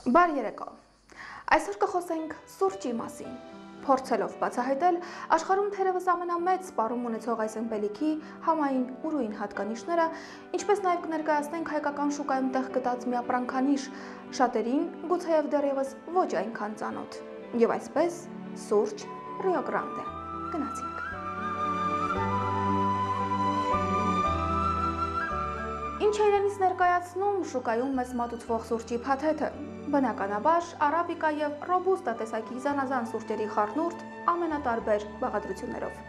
Բարի երեկո։ Այսօր կխոսենք սուրճի մասին։ Փորձելով բացահայտել աշխարհում թերևս ամենամեծ սպառում ունեցող այս ըմպելիքի համային ուրույն հատկանիշները, ինչպես նաև կներկայացնենք հայկական շուկայում տեղ գտած մի ապրանքանիշ, շատերին գուցեև դեռևս ոչ այնքան ծանոթ։ Եվ այսպես սուրճ Rio Grande։ Գնացինք։ Ինչ է իրենից ներկայացնում շուկայում մեզ մատուցվող սուրճի փաթեթը։ Բնականաբար, արաբիկա եւ ռոբուստա տեսակի զանազան սուրճերի խառնուրդ ամենատարբեր բաղադրություններով։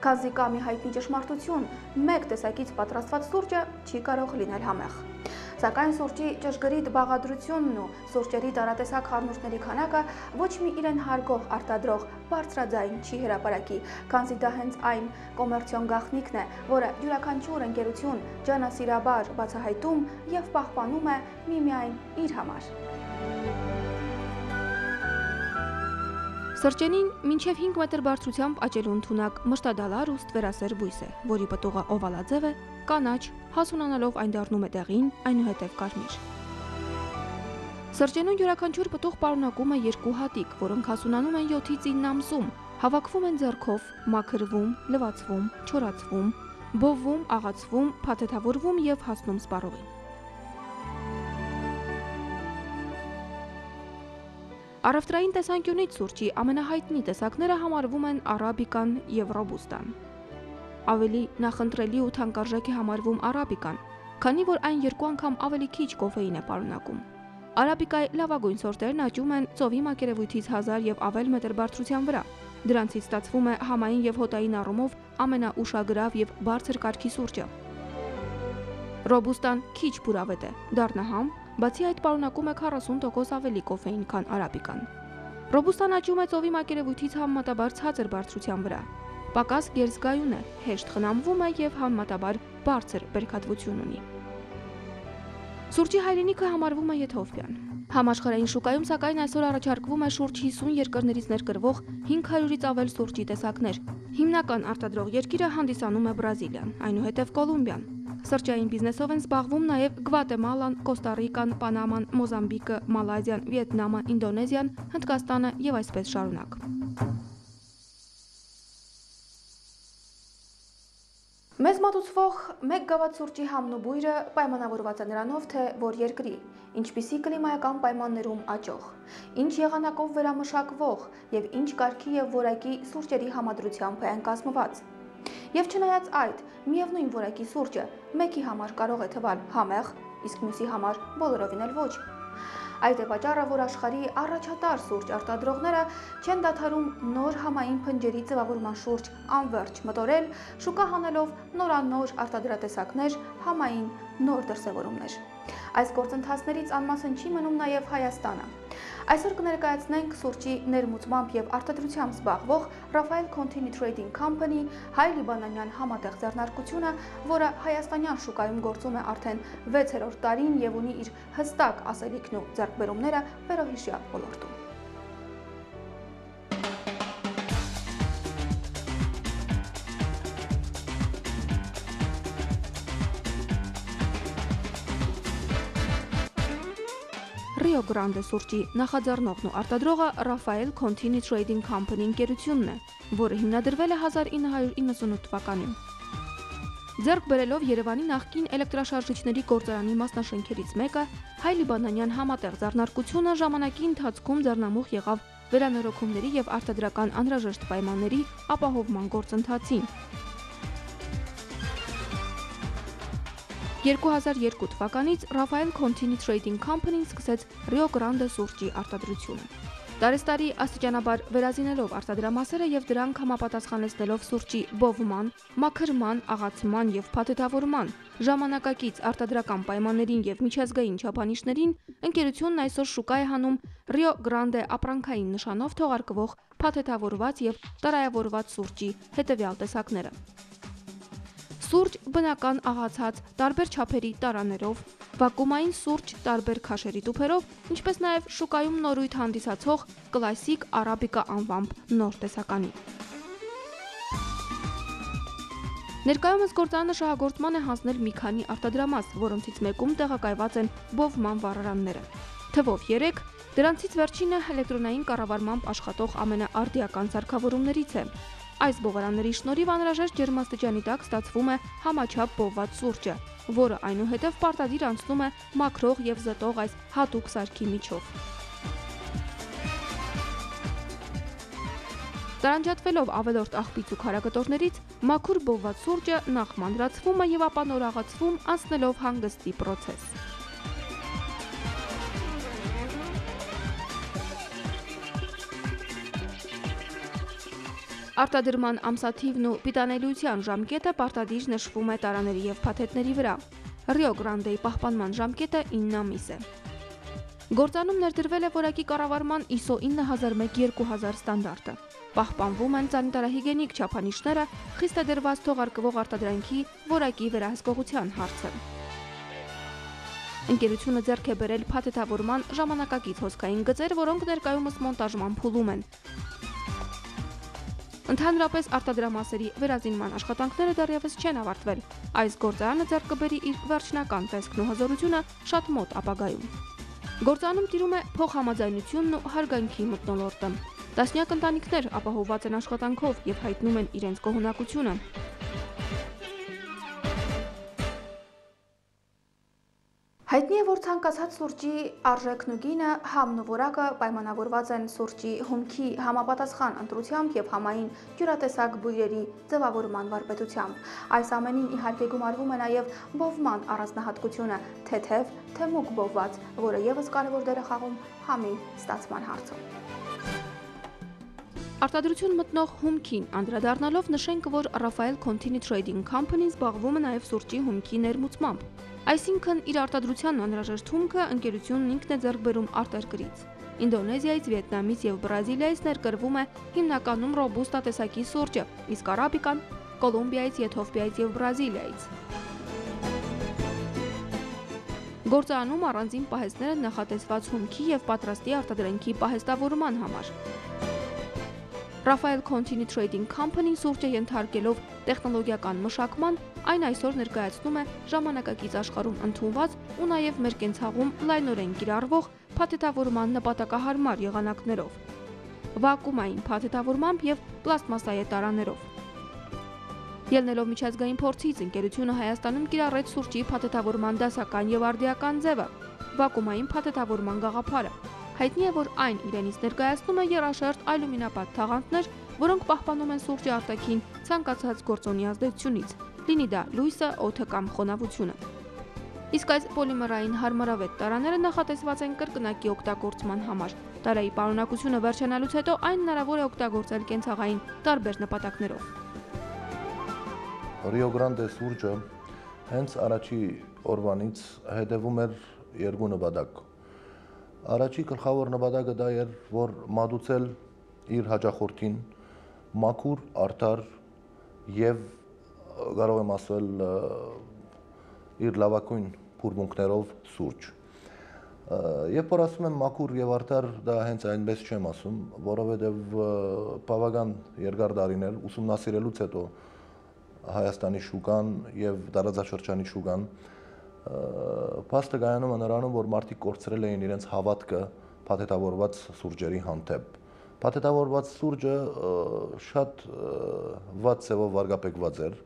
Քանզի կա մի հայտնի ճշմարտություն, մեկ տեսակից պատրաստված սուրճը չի կարող լինել համեղ։ Սակայն սուրճի ճշգրիտ բաղադրությունն ու սուրճերի տարատեսակ խառնուրդների քանակը ոչ մի իրեն հարգող արտադրող բարձրաձայն չի հրապարակի, քանզի դա հենց այն կոմերցիոն գաղտնիքն է, որը յուրաքանչյուր ընկերություն ջանասիրաբար բացահայտում եւ պահպանում է միմիայն իր համար։ Սրճենին մինչև 5 մետր բարձրությամբ աճելու ընդունակ մշտադալար ու ստվերասեր բույս է, որի պտուղը օվալաձև է, կանաչ, հասունանալով այն դառնում է դեղին, այնուհետև կարմիր։ Սրճենուն յուրաքանչյուր պտուղ պարունակում է 2 հատիկ, որոնք հասունանում են 7-ից 9 ամսում, հավաքվում են ձեռքով, մաքրվում, լվացվում, չորացվում, բովում, աղացվում, փաթեթավորվում եւ հասնում սպառողին։ Առևտրային տեսանկյունից սուրճի ամենահայտնի տեսակները համարվում են արաբիկան եւ ռոբուստան։ Ավելի նախընտրելի ու թանկարժեք է համարվում արաբիկան, քանի որ այն 2 անգամ ավելի քիչ կոֆեին է պարունակում։ Արաբիկայի լավագույն սորտերն աճում են ծովի մակերևույթից 1000 եւ ավել մետր բարձրության վրա։ Դրանցից ստացվում է համային եւ հոտային առումով ամենաուշագրավ եւ բարձր կարգի սուրճը։ Ռոբուստան քիչ բուրավետ է, դառնահամ, բացի այդ պարունակում է 40% ավելի կոֆեին, քան արաբիկան։ Ռոբուստան աճում է ծովի մակերևույթից համեմատաբար ցածր բարձրության վրա։ Պակաս գերզգայուն է, հեշտ խնամվում է եւ համեմատաբար բարձր բերքատվություն ունի։ Սուրճի հայրենիքը համարվում է Եթովպիան։ Համաշխարհային շուկայում սակայն այսօր առաջարկվում է շուրջ 50 երկրներից ներկրվող 500-ից ավել սուրճի տեսակներ։ Հիմնական արտադրող երկիրը հանդիսանում է Բրազիլիան, այնուհետև Կոլումբիան։ Սրճային բիզնեսով են զբաղվում նաև Գվատեմալան, Կոստարիկան, Պանաման, Մոզամբիկը, Մալազիան, Վիետնամը, Ինդոնեզիան, Հնդկաստանը եւ այսպես շարունակ։ Մեզ մատուցվող մեկ գավաթ սուրճի համն ու բույրը պայմանավորված է նրանով, թե որ երկրի, ինչպիսի կլիմայական պայմաններում աճող, ինչ եղանակով վերամշակվող եւ ինչ կարգի եւ որակի սուրճերի համադրությամբ է այն կազմված։ Եվ չնայած այդ, միևնույն որակի սուրճը մեկի համար կարող է թվալ համեղ, իսկ մյուսի համար բոլորովին էլ ոչ։ Այդ է պատճառը, որ աշխարհի առաջատար սուրճ արտադրողները չեն դադարում նոր համային փնջերի ձևավորման շուրջ անվերջ մտորել, շուկա հանելով նորանոր արտադրատեսակներ, համային նոր դրսևորումներ։ Այս գործընթացներից անմասն չի մնում նաև Հայաստանը։ Այսօր կներկայացնենք սուրճի ներմուծմամբ եւ արտադրությամբ զբաղվող Rafael Contini Trading Company հայ լիբանանյան համատեղ ձեռնարկությունը, որը հայաստանյան շուկայում գործում է արդեն 6-րդ տարին եւ ունի իր հստակ ասելիքն ու ձեռքբերումները վերոհիշյալ ոլորտում։ Rio Grande սուրճի նախաձեռնողն ու արտադրողը Rafael Contini Trading Company ընկերությունն է, որը հիմնադրվել է 1998 թվականին։ Ձեռք բերելով Երևանի նախկին էլեկտրաշարժիչների գործարանի մասնաշենքերից մեկը, հայ-լիբանանյան համատեղ ձեռնարկությունը ժամանակի ընթացքում ձեռնամուխ եղավ վերանորոգումների եւ արտադրական անհրաժեշտ պայմանների ապահովման գործընթացին։ 2002 թվականից Rafael Contini Trading Company-ն սկսեց Rio Grande սուրճի արտադրությունը։ Տարեստարի աստիճանաբար վերազինելով արտադրամասերը եւ դրանք համապատասխանեցնելով սուրճի բովման, մաքրման, աղացման եւ փաթեթավորման ժամանակակից արտադրական պայմաններին եւ միջազգային չափանիշներին, ընկերությունն այսօր շուկա է հանում Rio Grande ապրանքային նշանով թողարկվող փաթեթավորված եւ տարայավորված սուրճի հետեւյալ տեսակները։ Սուրճ բնական աղացած տարբեր չափերի տարաներով, վակուումային սուրճ տարբեր քաշերի տուփերով, ինչպես նաև շուկայում նորույթ հանդիսացող կլասիկ արաբիկա անվամբ նոր տեսականի։ Ներկայումս գործարանը շահագործման է հանձնել մի քանի արտադրամաս, որոնցից մեկում տեղակայված են բովման վառարանները։ Թվով 3, դրանցից վերջինը էլեկտրոնային կառավարմամբ աշխատող ամենաարդիական սարքավորումներից է։ Այս բովարանների շնորհիվ անհրաժեշտ ջերմաստիճանի տակ ստացվում է համաչափ բովված սուրճը, որը այնուհետև պարտադիր անցնում է մաքրող եւ զտող այս հատուկ սարքի միջով։ Տարանջատվելով ավելորդ աղբից ու քարակտորներից, մաքուր բովված սուրճը նախ մանրացվում է եւ ապա նորաղացվում, անցնելով հանգստի պրոցես։ Արտադրման ամսաթիվն ու պիտանելիության ժամկետը պարտադիր նշվում է տարաների եւ փաթեթների վրա։ Rio Grande-ի պահպանման ժամկետը 9 ամիս է։ Գործանում ներդրվել է որակի կառավարման ISO 9001-2000 ստանդարտը։ Պահպանվում են սանիտարահիգիենիկ չափանիշները, խիստ է դրված թողարկվող արտադրանքի որակի վերահսկողության հարցը։ Ընկերությունը ձեռք է բերել փաթեթավորման ժամանակակից հոսքային գծեր, որոնք ներկայումս մոնտաժման փուլում են։ Ընդհանրապես արտադրամասերի վերազինման աշխատանքները դեռևս չեն ավարտվել։ Այս գործարանը ձեռք կբերի իր վերջնական տեսքն ու հզորությունը շատ մոտ ապագայում։ Գործանում տիրում է փոխհամաձայնությունն ու հարգանքի մթնոլորտը։ Տասնյակ ընտանիքներ ապահովված են աշխատանքով եւ հայտնում են իրենց գոհունակությունը։ Հայտնի է, որ ցանկացած սուրճի արժեքն ու գինը, համն ու որակը պայմանավորված են սուրճի հումքի համապատասխան ընտրությամբ եւ համային յուրատեսակ բույրերի ձևավորման վարպետությամբ։ Այս ամենին իհարկե գումարվում է նաեւ բովման առանձնահատկությունը՝ թեթև, թե մուգ բովված, որը եւս կարևոր դեր է խաղում համի ստացման հարցում։ Արտադրություն մտնող հումքին անդրադառնալով նշենք, որ Raphael Contini Trading Company-ն զբաղվում է նաև սուրճի հումքի ներմուծմամբ։ Այսինքն իր արտադրության անհրաժեշտ հումքը ընկերությունն ինքն է ձեռք բերում արտերկրից։ Ինդոնեզիայից, Վիետնամից եւ Բրազիլիայից ներկրվում է հիմնականում ռոբուստա տեսակի սուրճը, իսկ արաբիկան Կոլումբիայից, Եթովպիայից եւ Բրազիլիայից։ Գործանում առանձին պահեստներ են նախատեսված հումքի եւ պատրաստի արտադրանքի պահեստավորման համար։ Raphael Contini Trading Company-ն սուրճը ենթարկելով տեխնոլոգիական մշակման, այն այսօր ներկայացնում է ժամանակակից աշխարհում ընդունված ու նաև մեր կենցաղում լայնորեն կիրառվող փաթեթավորման նպատակահարմար եղանակներով, վակուումային փաթեթավորմամբ եւ պլաստմասսայե տարաներով։ Ելնելով միջազգային փորձից, ընկերությունը Հայաստանում կիրառեց սուրճի փաթեթավորման դասական եւ արդիական ձևը՝ վակուումային փաթեթավորման գաղափարը։ Հայտնի է, որ այն իրենից ներկայացնում է եռաշերտ ալյումինապատ թաղանթներ, որոնք պահպանում են սուրճի արտաքին ցանկացած գործոնի ազդեցությունից, լինի դա լույսը, օդը կամ խոնավությունը։ Իսկ այս պոլիմերային հարմարավետ տարաները նախատեսված են կրկնակի օգտագործման համար։ Տարայի պարունակությունը վերջանալուց հետո այն հնարավոր է օգտագործել կենցաղային տարբեր նպատակներով։ Rio Grande սուրճը հենց առաջի օրվանից հետևում էր երկու նպատակ։ Առաջի գլխավոր նպատակը դա էր, որ մատուցել իր հաճախորդին մաքուր, արդար եւ կարող եմ ասել իր լավագույն բուրմունքներով սուրճ։ Երբ որ ասում եմ մաքուր եւ արդար, դա հենց այնպես չեմ ասում, որովհետեւ բավական երկար տարիներ ուսումնասիրելուց հետո Հայաստանի շուկան եւ տարածաշրջանի շուկան փաստը կայանում է նրանում, որ մարդիկ կորցրել էին իրենց հավատքը փաթեթավորված սուրճերի հանդեպ։ Փաթեթավորված սուրճը շատ վատ ձևով վարկաբեկված էր,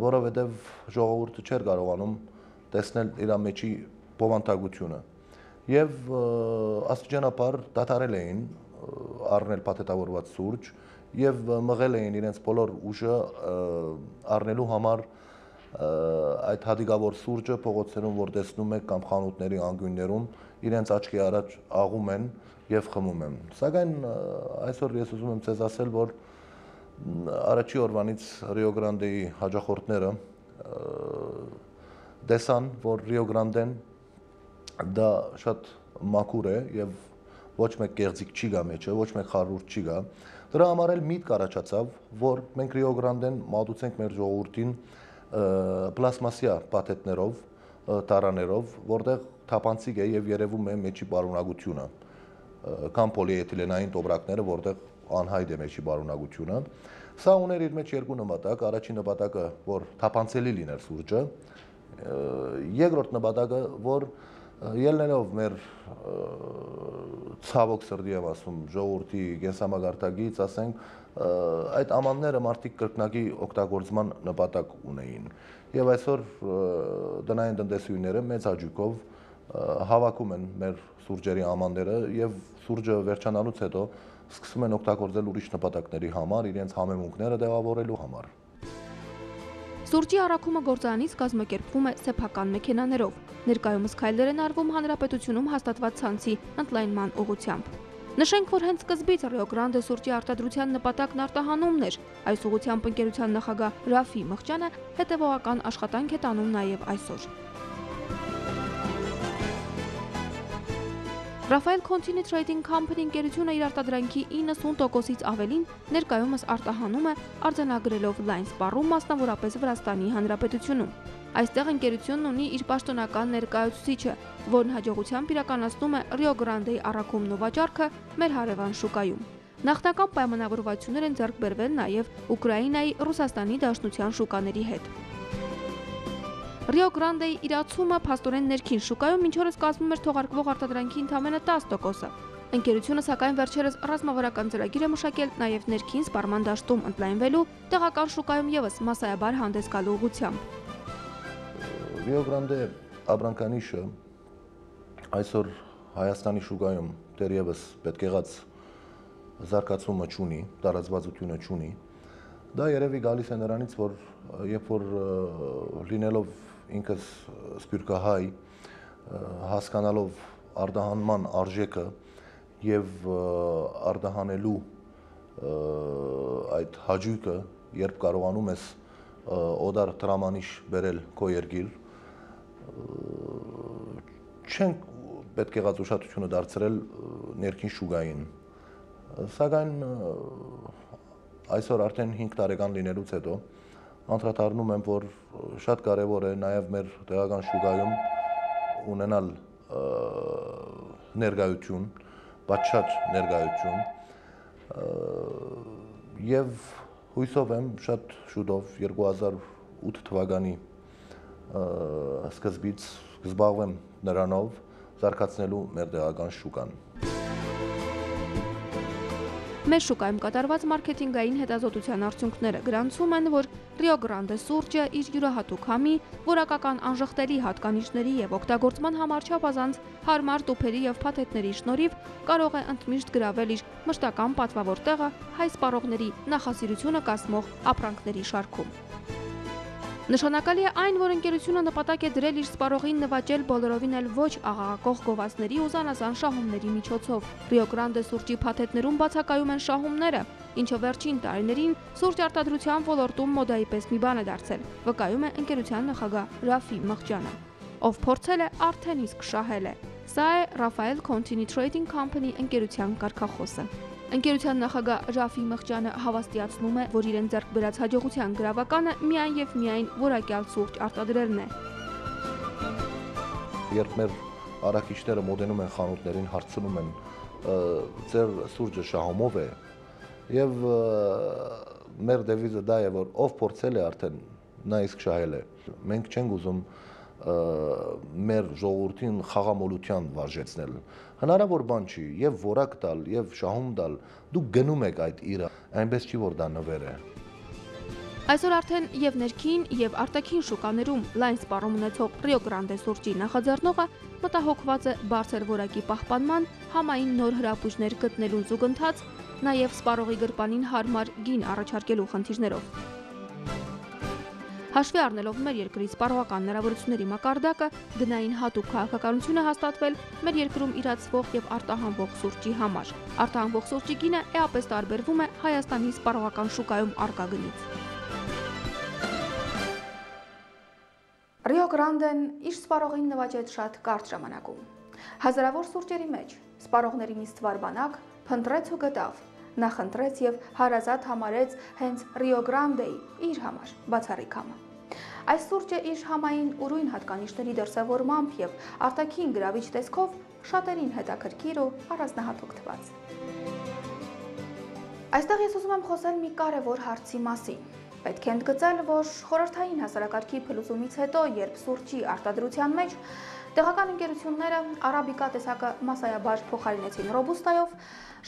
որովհետև ժողովուրդը չէր կարողանում տեսնել իր մեջի բովանդակությունը։ Եվ աստիճանաբար դադարել էին առնել փաթեթավորված սուրճ եւ մղել էին իրենց բոլոր ուժը առնելու համար այդ հադիգավոր սուրճը փողոցներում, որ տեսնում եք կամ խանութների անկյուններում, իրենց աչքի առաջ աղում են եւ խմում են։ Սակայն այսօր ես ուզում եմ ցեզ ասել, որ առաջի օրվանից Rio Grande-ի հաճախորդները տեսան, որ Rio Grande-ն դա շատ մաքուր է եւ ոչ մեկ կեղծիք չի գա մեջը, ոչ մեկ խարուրդ չի գա։ Դրա համար էլ միտք առաջացավ, որ մենք Rio Grande-ն մատուցենք մեր ժողովրդին պլաստմասյա փաթեթներով, տարաներով, որտեղ թափանցիկ է եւ երևում է մեջի պարունակությունը, կամ պոլիէթիլենային տոպրակները, որտեղ անհայտ է մեջի պարունակությունը։ Սա ուներ իր մեջ երկու նպատակ, առաջին նպատակը, որ թափանցելի լիներ սուրճը, երկրորդ նպատակը, որ Ելնելով մեր ցավոք սրտի եմ ասում ժողովրդի կենսամագարտակից, ասենք, այդ ամանները մարդիկ կրկնակի օգտագործման նպատակ ունեին։ Եվ այսօր տնային տնտեսուհիները մեծ հաճույքով հավաքում են մեր սուրճերի ամանները եւ սուրճը վերջանալուց հետո սկսում են օգտագործել ուրիշ նպատակների համար, իրենց համեմունքները տեղավորելու համար։ Սուրճի առաքումը գործարանից կազմակերպվում է սեփական մեքենաներով։ Ներկայումս քայլեր են արվում հանրապետությունում հաստատված ցանցի ընդլայնման ուղղությամբ։ Նշենք, որ հենց սկզբից Rio Grande սուրճի արտադրության նպատակն արտահանումն էր։ Այս ուղղությամբ ընկերության նախագահ Ռաֆի Մղջյանը հետևողական աշխատանք է տանում նաև այսօր։ Rafael Contini Trading Company ընկերությունը իր արտադրանքի 90%-ից ավելին ներկայումս արտահանում է արձանագրելով լայն սպառում, մասնավորապես Վրաստանի Հանրապետությունում։ Այստեղ ընկերությունն ունի իր պաշտոնական ներկայացուցիչը, որն հաջողությամբ իրականացնում է Rio Grande-ի առաքումն ու վաճառքը մեր հարևան շուկայում։ Նախնական պայմանավորվածություններ են ձեռք բերվել նաև Ուկրաինայի, Ռուսաստանի Դաշնության շուկաների հետ։ Rio Grande-ի իրացումը փաստորեն ներքին շուկայում մինչ օրս կազմում էր թողարկվող արտադրանքի ընդամենը 10%-ը։ Ընկերությունը սակայն վերջերս ռազմավարական ծրագիր է մշակել նաև ներքին սպառման դաշտում ընդլայնվելու, տեղական շուկայում եւս մասսայաբար հանդես գալու ուղղությամբ։ Rio Grande ապրանքանիշը այսօր Հայաստանի շուկայում դեռևս պետք եղած զարգացումը չունի, տարածվածությունը չունի։ Դա երևի գալիս է նրանից, որ երբ որ լինելով ինքս սփյուռքահայ, հասկանալով արտահանման արժեքը եւ արտահանելու այդ հաճույքը, երբ կարողանում ես օդար տրամանիշ բերել քո երկիր, չենք պետք եղած ուշադրությունը դարձրել ներքին շուկային։ Սակայն այսօր արդեն 5 տարեկան լինելուց հետո անդրադառնում եմ, որ շատ կարևոր է նաև մեր տեղական շուկայում ունենալ ներկայություն, պատշաճ ներկայություն եւ հույսով եմ շատ շուտով 2008 թվականի սկզբից կզբաղվեմ նրանով զարգացնելու մեր տեղական շուկան։ Մեր շուկայում կատարված մարքեթինգային հետազոտության արդյունքները գրանցում են, որ Rio Grande սուրճը իր յուրահատուկ համի, որակական անժխտելի հատկանիշների եւ օգտագործման համար չափազանց հարմար տուփերի եւ փաթեթների շնորհիվ կարող է ընդմիշտ գրավել իր մշտական պատվավոր տեղը հայ սպառողների նախասիրությունը կազմող ապրանքների շարքում։ Նշանակալի է այն, որ ընկերությունը նպատակ է դրել իր սպառողին նվաճել բոլորովին էլ ոչ աղաղակող գովազդների ու զանազան շահումների միջոցով։ Rio Grande սուրճի փաթեթներում բացակայում են շահումները, ինչը վերջին տարիներին սուրճ արտադրության ոլորտում մոդայի պես մի բան է դարձել, վկայում է ընկերության նախագահ Ռաֆի Մղջյանը, ով փորձել է արդեն իսկ շահել է։ Սա է Rafael Contini Trading Company ընկերության կարգախոսը։ Ընկերության նախագահ Ռաֆի Մղջյանը հավաստիացնում է, որ իրեն ձեռք բերած հաջողության գրավականը միայն եւ միայն որակյալ սուրճ արտադրելն է։ Երբ մեր առաքիչները մոտենում են խանութներին, հարցնում են ձեր սուրճը շահումով է, եւ մեր դեվիզը դա է, որ ով փորձել է արդեն նա իսկ շահել է։ Մենք չենք ուզում մեր ժողովրդին խաղամոլության վարժեցնել։ Հնարավոր բան չի եւ որակ տալ եւ շահում տալ, դուք գնում եք այդ իրը, այնպես չի որ դա նվեր է։ Այսօր արդեն եւ ներքին եւ արտաքին շուկաներում լայն սպառում ունեցող Rio Grande սուրճի նախաձեռնողը մտահոգված է բարձր որակի պահպանման, համային նոր հրապույրներ գտնելու զուգընթաց, նաեւ սպառողի գրպանին հարմար գին առաջարկելու խնդիրներով։ Հաշվի առնելով մեր երկրի սպառողական հնարավորությունների մակարդակը, գնային հատուկ քաղաքականություն է հաստատվել մեր երկրում իրացվող եւ արտահանվող սուրճի համար։ Արտահանվող սուրճի գինը էապես տարբերվում է Հայաստանի սպառողական շուկայում առկա գնից։ Rio Grande-ն իր սպառողին նվաճեց շատ կարճ ժամանակում։ Հազարավոր սուրճերի մեջ սպառողների մի ստվար բանակ փնտրեց ու գտավ, նախընտրեց եւ հարազատ համարեց հենց Rio Grande-ի իր համար բացառիկ համը։ Այս սուրճը իր համային ուրույն հատկանիշների դրսևորմամբ եւ արտաքին գրավիչ տեսքով շատերին հետաքրքիր ու առանձնահատուկ թվաց։ Այստեղ ես ուզում եմ խոսել մի կարևոր հարցի մասին։ Պետք է ընդգծել, որ խորհրդային հասարակարգի փլուզումից հետո, երբ սուրճի արտադրության մեջ տեղական ընկերությունները արաբիկա տեսակը մասսայաբար փոխարինեցին ռոբուստայով,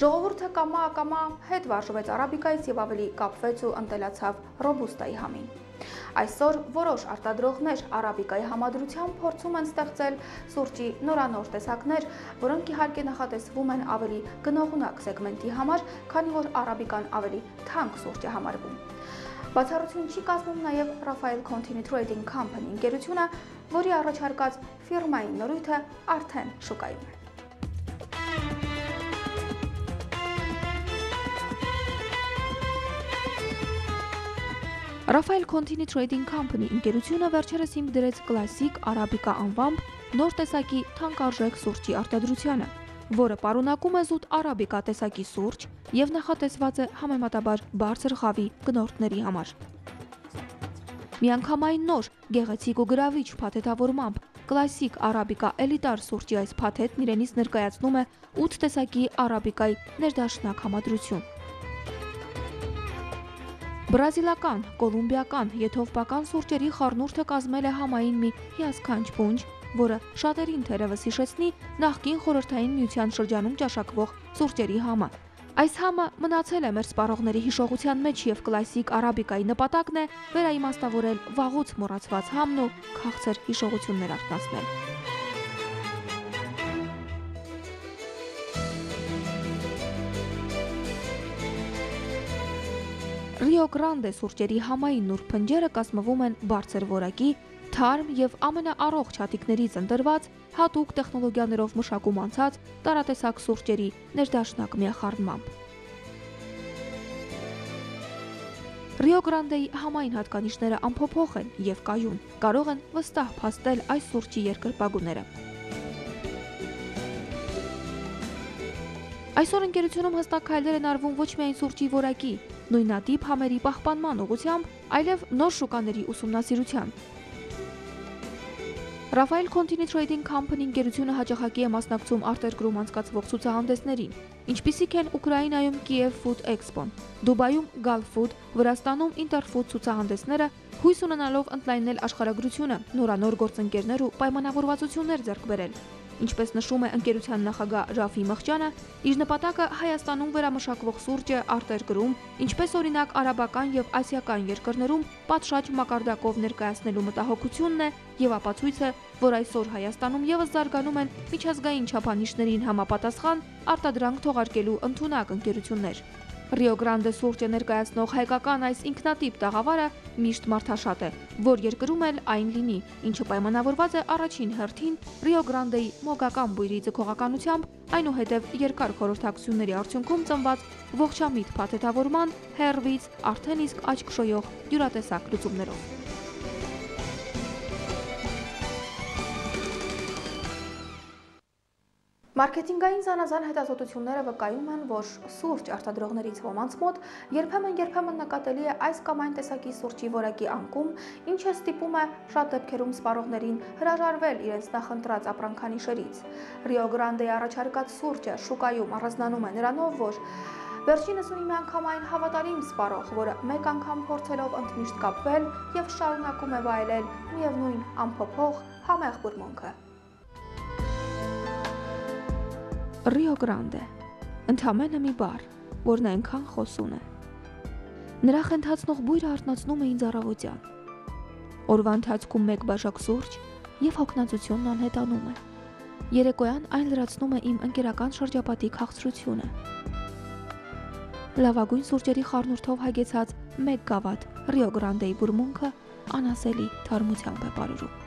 ժողովուրդը կամա հետ վարժվեց արաբիկայից եւ ավելի կապվեց ու ընտելացավ ռոբուստայի համին։ Այսօր որոշ արտադրողներ արաբիկայի համադրությամբ փորձում են ստեղծել սուրճի նորանոր տեսակներ, որոնք իհարկե նախատեսվում են ավելի գնողունակ սեգմենտի համար, քանի որ արաբիկան ավելի թանկ սուրճ է համարվում։ Բացառություն չի կազմում նաև Rafael Contini Trading Company ընկերությունը, որի առաջարկած ֆիրմային նորույթը արդեն շուկայում է։ Rafael Contini Trading Company ընկերությունը վերջերս հիմք դրեց կլասիկ արաբիկա անվամբ նոր տեսակի թանկարժեք սուրճի արտադրությանը, որը պարունակում է զուտ արաբիկա տեսակի սուրճ եւ նախատեսված է համեմատաբար բարձր խավի գնորդների համար։ Միանգամայն նոր, գեղեցիկ ու գրավիչ փաթեթավորմամբ կլասիկ արաբիկա էլիտար սուրճի այս փաթեթն իրենից ներկայացնում է 8 տեսակի արաբիկայի ներդաշնակ համադրություն։ Բրազիլական, կոլումբիական, եթովպական սուրճերի խառնուրդը կազմել է համային մի հիասքանչ փունջ, որը շատերին թերևս հիշեցնի նախկին խորհրդային միության շրջանում ճաշակվող սուրճերի համը։ Այս համը մնացել է մեր սպառողների հիշողության մեջ եւ կլասիկ արաբիկայի նպատակն է վերաիմաստավորել վաղուց մոռացված համն ու քաղցր հիշողություններ արթնացնել։ Rio Grande սուրճերի համային նուրբ փնջերը կազմվում են բարձր որակի, թարմ եւ ամենաառողջ հատիկներից ընտրված, հատուկ տեխնոլոգիաներով մշակում անցած տարատեսակ սուրճերի ներդաշնակ միախառնմամբ։ Rio Grande-ի համային հատկանիշները անփոփոխ են եւ կայուն, կարող են վստահ փաստել այս սուրճի երկրպագուները։ Այսօր ընկերությունում հստակ քայլեր են արվում ոչ միայն սուրճի որակի, նույնատիպ համերի պահպանման ուղղությամբ, այլև նոր շուկաների ուսումնասիրության։ Rafael Contini Trading Company ընկերությունը հաճախակի է մասնակցում արտերկրում անցկացվող ցուցահանդեսներին, ինչպիսիք են Ուկրաինայում Kiev Food Expo-ն, Դուբայում Gulf Food, Վրաստանում Interfood ցուցահանդեսները, հույս ունենալով ընդլայնել աշխարհագրությունը, նորանոր գործընկերներ ու պայմանավորվածություններ ձեռք բերել։ Ինչպես նշում է ընկերության նախագահ Ռաֆի Մխճյանը, իր նպատակը Հայաստանում վերամշակվող սուրճը արտերկրում, ինչպես օրինակ արաբական եւ ասիական երկրներում պատշաճ մակարդակով ներկայացնելու մտահոգությունն է եւ ապացույց է, որ այսօր Հայաստանում եւս զարգանում են միջազգային չափանիշներին համապատասխան արտադրանք թողարկելու ընդունակ ընկերություններ։ Rio Grande սուրճը ներկայացնող հայկական այս ինքնատիպ տաղավարը միշտ մարդաշատ է, որ երկրում էլ այն լինի, ինչը պայմանավորված է առաջին հերթին Rio Grande-ի մոգական բույրի ձգողականությամբ, այնուհետև երկար խորհրդակցությունների արդյունքում ծնված ողջամիտ փաթեթավորման, հերվից արդեն իսկ աչք շոյող յուրատեսակ լուծումներով։ Մարքեթինգային զանազան հետազոտությունները վկայում են, որ սուրճ արտադրողներից ոմանց մոտ երբեմն նկատելի է այս կամ այն տեսակի սուրճի որակի անկում, ինչը ստիպում է շատ դեպքերում սպառողներին հրաժարվել իրենց նախընտրած ապրանքանիշերից։ Rio Grande-ի առաջարկած սուրճը շուկայում առանձնանում է նրանով, որ վերջինս ունի միանգամայն հավատարիմ սպառող, որը մեկ անգամ փորձելով ընդմիշտ կապվել եւ շարունակում է վայելել միևնույն անփոփոխ համեղ բուրմունքը։ Rio Grande, ընդամենը մի բառ, որն այնքան խոսուն է։ Նրա խենթացնող բույրը արթնացնում է ինձ առավոտյան։ Օրվա ընթացքում մեկ բաժակ սուրճ եւ հոգնածությունն անհետանում է։ Երեկոյան այն լրացնում է իմ ընկերական շրջապատի քաղցրությունը։ Լավագույն սուրճերի խառնուրդով հագեցած մեկ գավաթ Rio Grande-ի բուրմունքը անասելի թարմությամբ է պարուրում։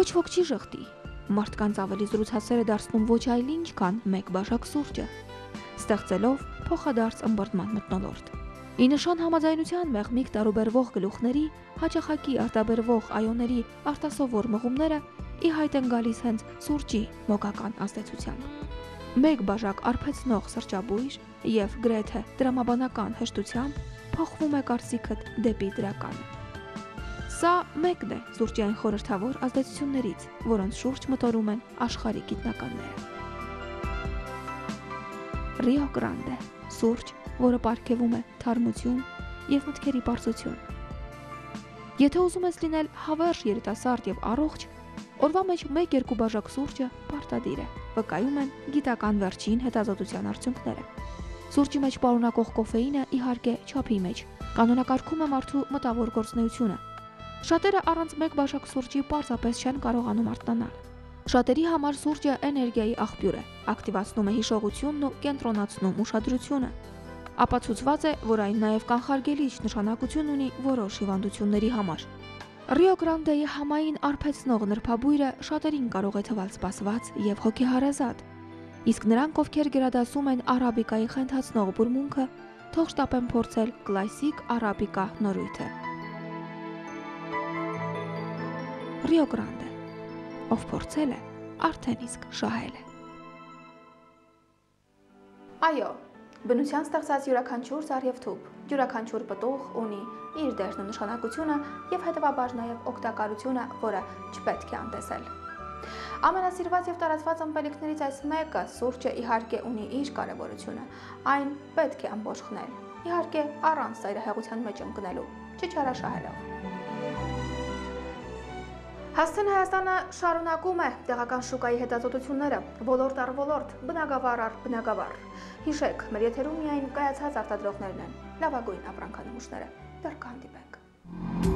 Ոչ ոք չի ժխտի։ Մարդկանց ավելի զրուցասեր է դարձնում ոչ այլ ինչ, քան մեկ բաժակ սուրճը, ստեղծելով փոխադարձ ըմբռնման մթնոլորտ։ Ի նշան համաձայնության մեղմիկ տարուբերվող գլուխների, հաճախակի արտաբերվող այոների արտասովոր մղումները ի հայտ են գալիս հենց սուրճի մոգական ազդեցությամբ։ Մեկ բաժակ արբեցնող սրճաբույր եւ գրեթե դրամաբանական հեշտությամբ փոխվում է կարծիքդ դեպի դրականը։ Սա մեկն է սուրճի այն խորհրդավոր ազդեցություններից, որոնց շուրջ մտորում են աշխարհի գիտնականները։ Rio Grande, սուրճ, որը պարգևում է թարմություն եւ մտքերի բարձրություն, Եթե ուզում ես լինել հավերժ երիտասարդ եւ առողջ, օրվա մեջ 1-2 բաժակ սուրճը պարտադիր է, վկայում են գիտական վերջին հետազոտության արդյունքները։ Սուրճի մեջ պարունակող կոֆեինը իհարկե չափի մեջ կանոնակարգում է մարդու մտավոր գործունեությունը։ Շատերը առանց 1 բաժակ սուրճի պարզապես չեն կարողանում արթնանալ։ Շատերի համար սուրճը էներգիայի աղբյուր է, ակտիվացնում է հիշողությունն ու կենտրոնացնում ուշադրությունը։ Ապացուցված է, որ այն նաև կանխարգելիչ նշանակություն ունի որոշ հիվանդությունների համար։ Ռիո Գրանդեի համային արբեցնող նրբաբույրը շատերին կարող է թվալ սպասված եւ հոգեհարազատ, իսկ նրանք, ովքեր գերադասում են արաբիկայի խենթացնող բուրմունքը, թող շտապեն փորձել կլասիկ արաբիկա նորույթը։ Ռիո Գրանդե, ով փորձել է, արդեն իսկ շահել է։ Այո, բնության ստեղծած յուրաքանչյուր ծառ եւ թուփ, յուրաքանչյուր պտուղ ունի իր դերն ու նշանակությունը եւ հետեւաբար նաեւ օգտակարությունը, որը չպետք է անտեսել։ Ամենասիրված եւ տարածված ըմպելիքներից այս մեկը, սուրճը, իհարկե ունի իր կարեւորությունը։ Այն պետք է ամբողջ խնել, իհարկե առանց ծայրահեղության մեջ ընկնելու, չչարաշահելով։ Հաստեն Հայաստանը շարունակում է տեղական շուկայի հետազոտությունները, ոլորտ առ ոլորտ, բնագավառ առ բնագավառ։ Հիշեք, մեր եթերում միայն կայացած արտադրողներն են, լավագույն ապրանքանմուշները։ Դեռ կհանդիպենք։